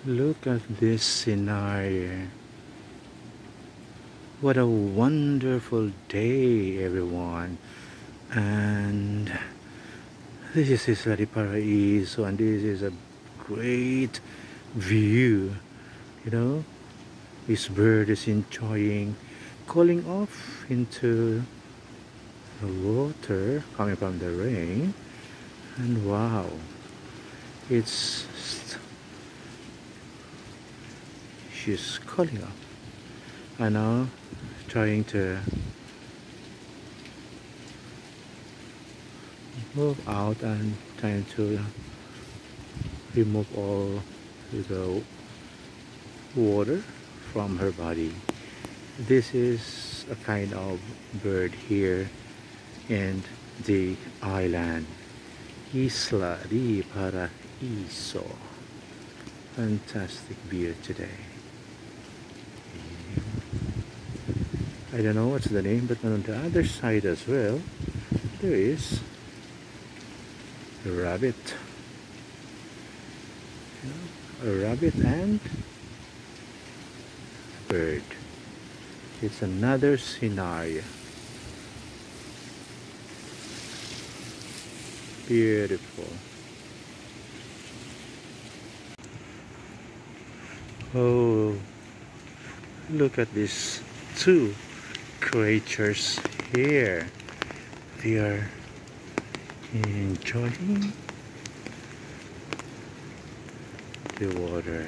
Look at this scenario. What a wonderful day, everyone. And this is Isladeparaiso, and this is a great view. You know, this bird is enjoying cooling off into the water coming from the rain. And wow, she's cooling off. I know, trying to move out and trying to remove all the water from her body. This is a kind of bird here in the island, Isladeparaiso. Fantastic view today. I don't know what's the name, but on the other side as well, there is a rabbit. A rabbit and a bird. It's another scenario. Beautiful. Oh, look at these two creatures here. They are enjoying the water.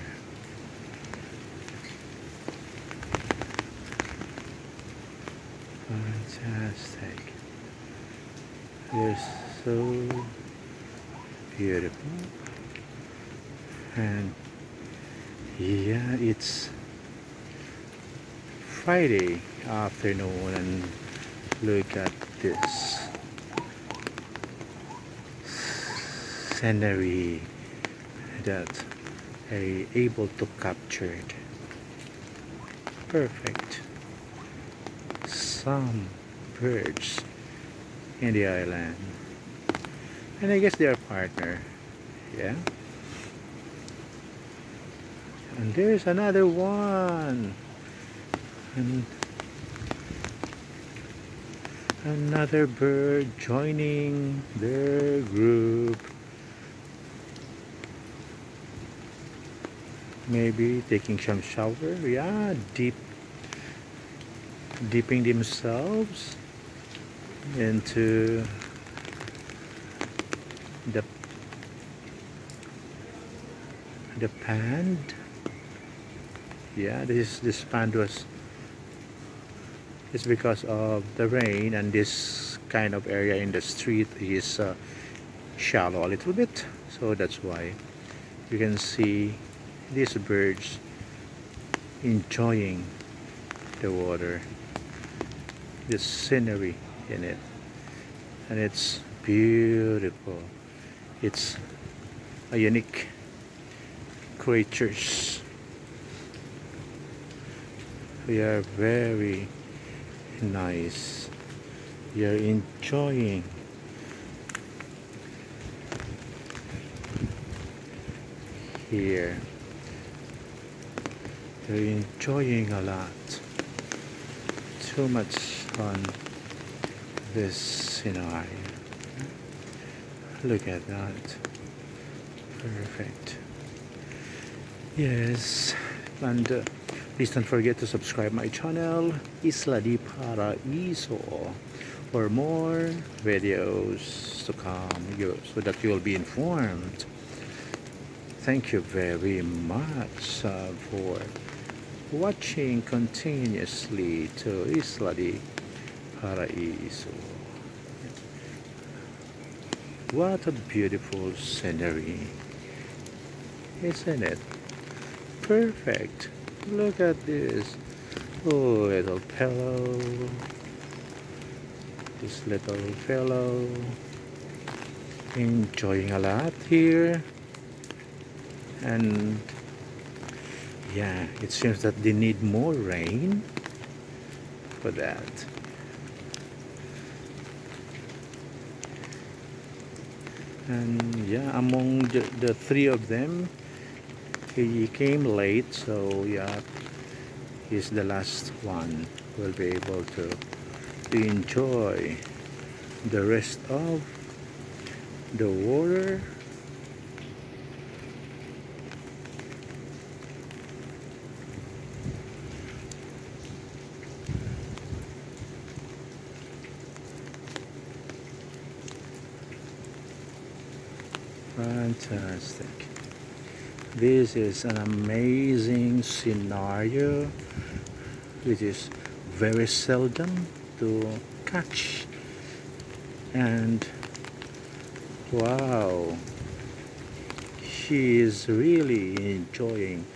Fantastic. They're so beautiful. And yeah, it's Friday afternoon, and look at this scenery that I'm able to capture it. Perfect. Some birds in the island, and I guess they are partner. Yeah. And there's another one. And another bird joining their group. Maybe taking some shower. Yeah, dipping themselves into the pond. Yeah, this pond it's because of the rain, and this kind of area in the street is shallow a little bit, so that's why you can see these birds enjoying the water, the scenery in it, and it's beautiful. It's a unique creatures. We are very nice. You're enjoying here. You're enjoying a lot. Too much fun this scenario. Look at that. Perfect. Yes, and please don't forget to subscribe my channel, Isladeparaiso, for more videos to come, so that you will be informed. Thank you very much for watching continuously to Isladeparaiso. What a beautiful scenery, isn't it? Perfect. Look at this. Oh, little fellow. This little fellow enjoying a lot here. And yeah, it seems that they need more rain for that. And yeah, among the three of them, He came late, so yeah, he's the last one who will be able to enjoy the rest of the water. Fantastic. This is an amazing scenario which is very seldom to catch. And wow, she is really enjoying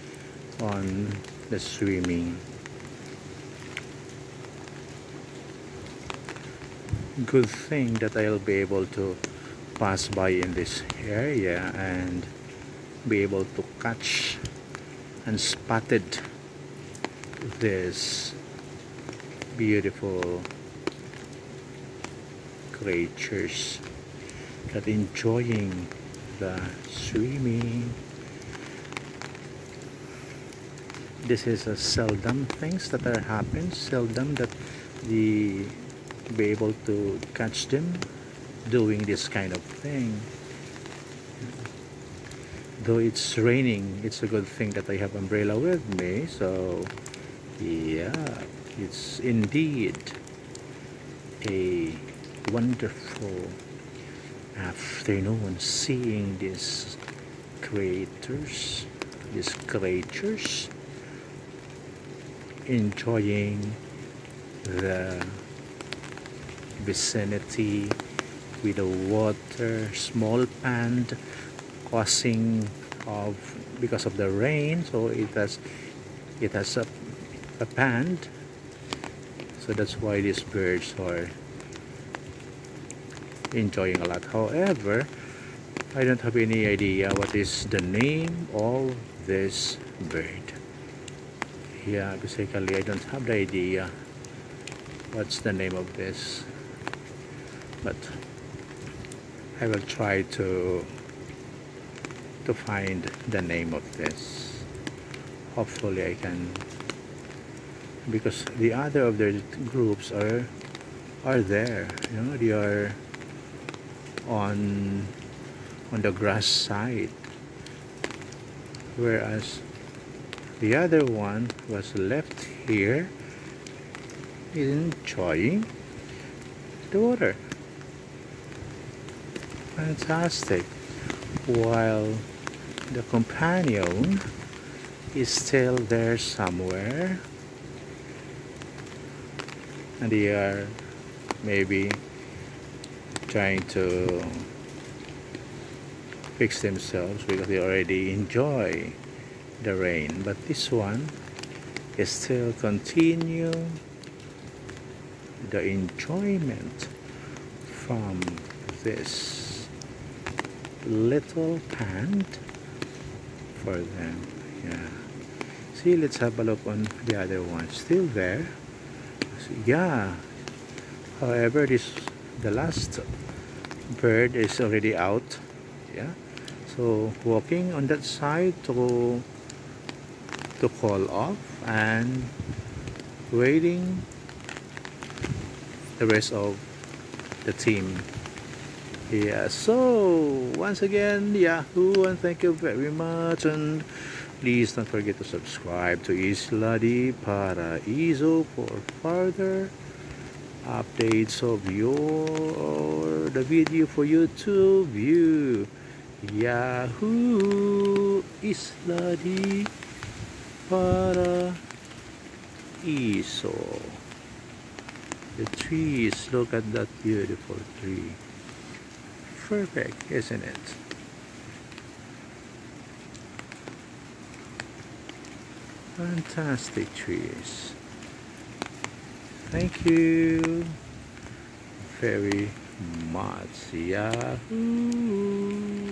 on the swimming. Good thing that I'll be able to pass by in this area and be able to catch and spotted this beautiful creatures that enjoying the swimming. This is a seldom things that are happen, seldom that the be able to catch them doing this kind of thing. Though it's raining, it's a good thing that I have umbrella with me. So yeah, it's indeed a wonderful afternoon seeing these creators, enjoying the vicinity with the water, small pond causing of because of the rain, so it has a pond, so that's why these birds are enjoying a lot. However, I don't have any idea what is the name of this bird. Yeah, basically I don't have the idea what's the name of this, but I will try to find the name of this. Hopefully I can, because the other of the groups are there, you know, they are on the grass side, whereas the other one was left here is enjoying the water. Fantastic. While the companion is still there somewhere, and they are maybe trying to fix themselves because they already enjoy the rain. But this one is still continue the enjoyment from this little pond for them. Yeah, see, let's have a look on the other one. Still there. So, yeah, however, the last bird is already out. Yeah, so walking on that side to call off and waiting the rest of the team. Yeah, so once again, Yahoo, and thank you very much, and please don't forget to subscribe to Isladeparaiso for further updates of the video for you to view. Yahoo, Isladeparaiso. The trees, look at that beautiful tree. Perfect, isn't it? Fantastic trees. Thank you very much. Yahoo!